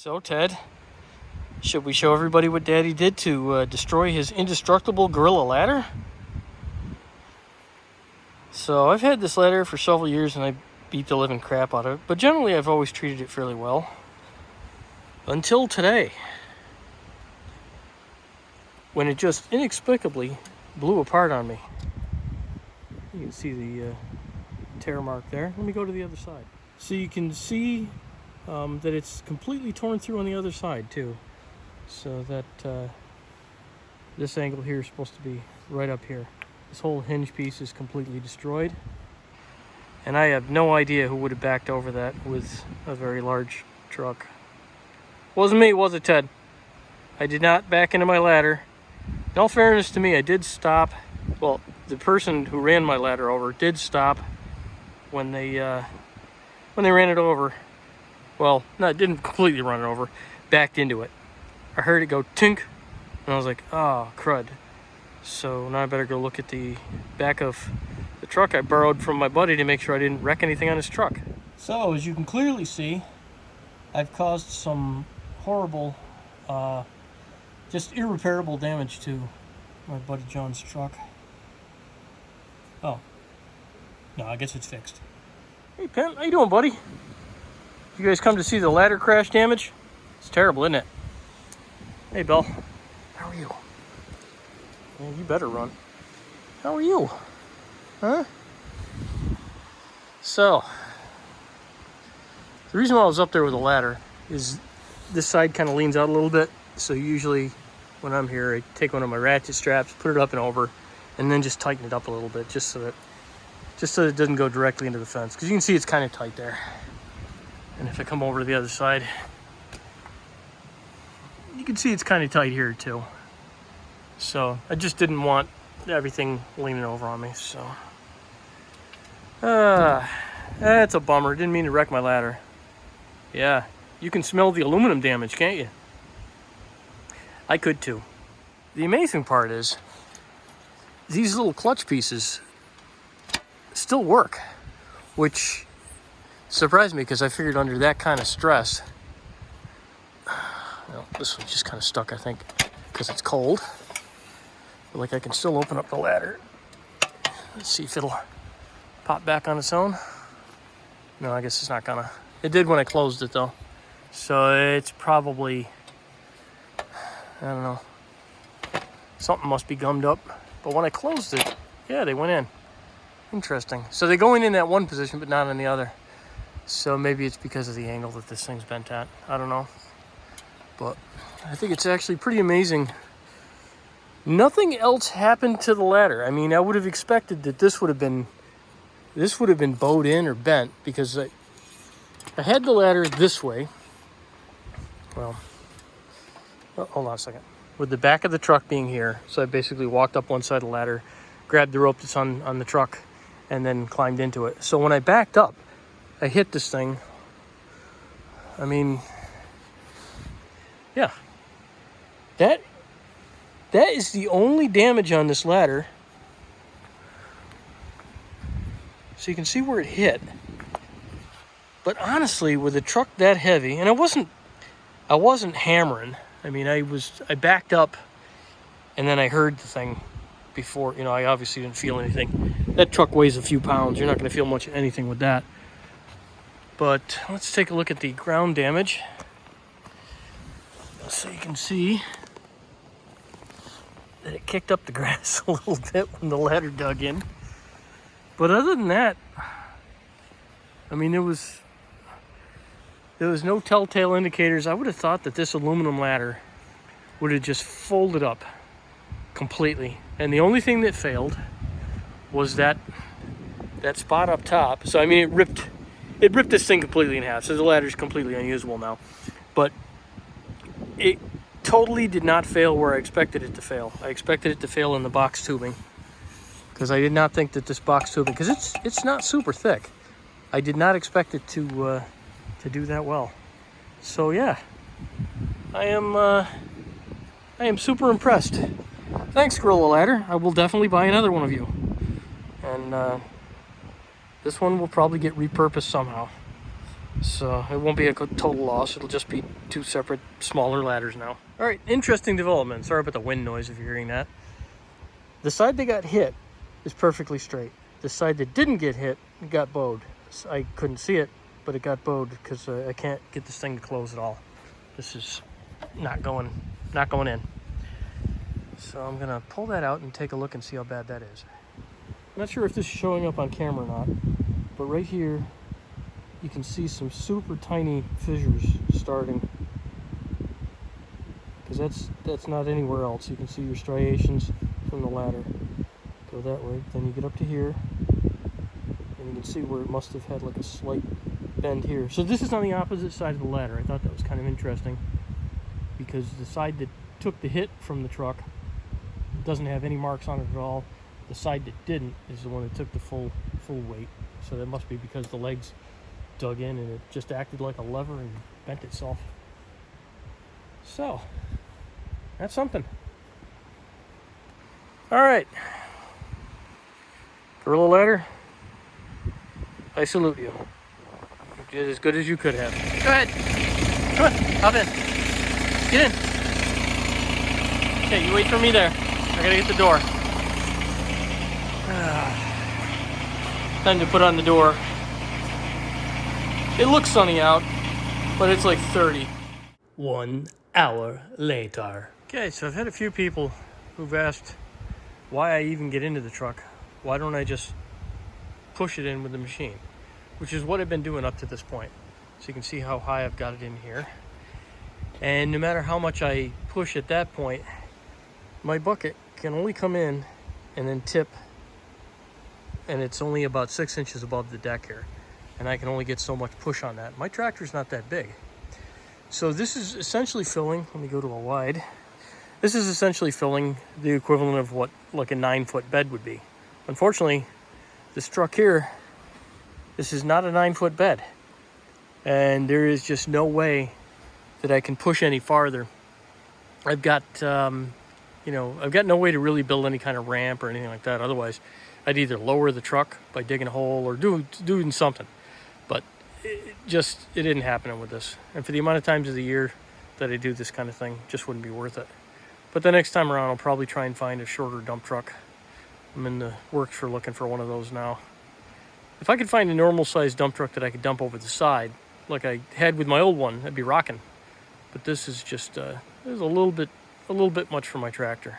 So, Ted, should we show everybody what Daddy did to destroy his indestructible Gorilla ladder? So, I've had this ladder for several years and I beat the living crap out of it, but generally I've always treated it fairly well. Until today, when it just inexplicably blew apart on me. You can see the tear mark there. Let me go to the other side. So you can see that it's completely torn through on the other side too. So that this angle here is supposed to be right up here. This whole hinge piece is completely destroyed. And I have no idea who would have backed over that with a very large truck. Wasn't me, was it, Ted? I did not back into my ladder. In all fairness to me, I did stop. Well, the person who ran my ladder over did stop when they ran it over. Well, no, it didn't completely run it over. Backed into it. I heard it go tink, and I was like, oh, crud. So now I better go look at the back of the truck I borrowed from my buddy to make sure I didn't wreck anything on his truck. So, as you can clearly see, I've caused some horrible, just irreparable damage to my buddy John's truck. Oh. No, I guess it's fixed. Hey, Penn, how you doing, buddy? You guys come to see the ladder crash damage? It's terrible, isn't it? Hey, Bill. How are you? Yeah, you better run. How are you? Huh? So, the reason why I was up there with the ladder is this side kind of leans out a little bit. So usually when I'm here, I take one of my ratchet straps, put it up and over, and then just tighten it up a little bit just so that it doesn't go directly into the fence. Because you can see it's kind of tight there. And if I come over to the other side, you can see it's kind of tight here too. So I just didn't want everything leaning over on me. So that's a bummer. Didn't mean to wreck my ladder. Yeah, you can smell the aluminum damage, can't you? I could too. The amazing part is these little clutch pieces still work, which surprised me because I figured under that kind of stress, well, this one's just kind of stuck, I think, because it's cold. But like I can still open up the ladder. Let's see if it'll pop back on its own. No, I guess it's not gonna. It did when I closed it though. So it's probably, I don't know, something must be gummed up. But when I closed it, yeah, they went in. Interesting. So they're going in that one position, but not in the other. So maybe it's because of the angle that this thing's bent at. I don't know. But I think it's actually pretty amazing. Nothing else happened to the ladder. I mean, I would have expected that this would have been bowed in or bent because I had the ladder this way. Well, hold on a second. With the back of the truck being here, so I basically walked up one side of the ladder, grabbed the rope that's on the truck, and then climbed into it. So when I backed up, I hit this thing. I mean, yeah. That is the only damage on this ladder. So you can see where it hit. But honestly, with a truck that heavy, and I wasn't hammering. I mean, I backed up and then I heard the thing before, I obviously didn't feel anything. That truck weighs a few pounds. You're not going to feel much anything with that. But let's take a look at the ground damage. So you can see that it kicked up the grass a little bit when the ladder dug in. But other than that, I mean, there was no telltale indicators. I would have thought that this aluminum ladder would have just folded up completely. And the only thing that failed was that spot up top. So I mean, it ripped this thing completely in half. So the ladder's completely unusable now. But it totally did not fail where I expected it to fail. I expected it to fail in the box tubing because I did not think that this box tubing, because it's not super thick. I did not expect it to do that well. So yeah, I am super impressed. Thanks, Gorilla Ladder. I will definitely buy another one of you. And this one will probably get repurposed somehow. So it won't be a total loss. It'll just be two separate, smaller ladders now. All right, interesting development. Sorry about the wind noise if you're hearing that. The side that got hit is perfectly straight. The side that didn't get hit got bowed. So I couldn't see it, but it got bowed because I can't get this thing to close at all. This is not going in. So I'm gonna pull that out and take a look and see how bad that is. I'm not sure if this is showing up on camera or not, but right here you can see some super tiny fissures starting, because that's not anywhere else. You can see your striations from the ladder go that way. Then you get up to here and you can see where it must have had like a slight bend here. So this is on the opposite side of the ladder. I thought that was kind of interesting because the side that took the hit from the truck doesn't have any marks on it at all. The side that didn't is the one that took the full weight. So that must be because the legs dug in and it just acted like a lever and bent itself. So that's something. All right, Gorilla Ladder, I salute you. You did as good as you could have. Go ahead, come on, hop in, get in. Okay, you wait for me there. I gotta get the door. Time to put on the door. It looks sunny out, but it's like 30. 1 hour later. Okay, so I've had a few people who've asked why I even get into the truck. Why don't I just push it in with the machine? Which is what I've been doing up to this point. So you can see how high I've got it in here. And no matter how much I push at that point, my bucket can only come in and then tip, and it's only about 6 inches above the deck here. And I can only get so much push on that. My tractor's not that big. So this is essentially filling, let me go to a wide. This is essentially filling the equivalent of what like a 9-foot bed would be. Unfortunately, this truck here, this is not a 9-foot bed. And there is just no way that I can push any farther. I've got, I've got no way to really build any kind of ramp or anything like that. Otherwise, I'd either lower the truck by digging a hole or doing something. But it didn't happen with this. And for the amount of times of the year that I do this kind of thing, just wouldn't be worth it. But the next time around, I'll probably try and find a shorter dump truck. I'm in the works for looking for one of those now. If I could find a normal sized dump truck that I could dump over the side, like I had with my old one, I'd be rocking. But this is just, this is a little bit much for my tractor.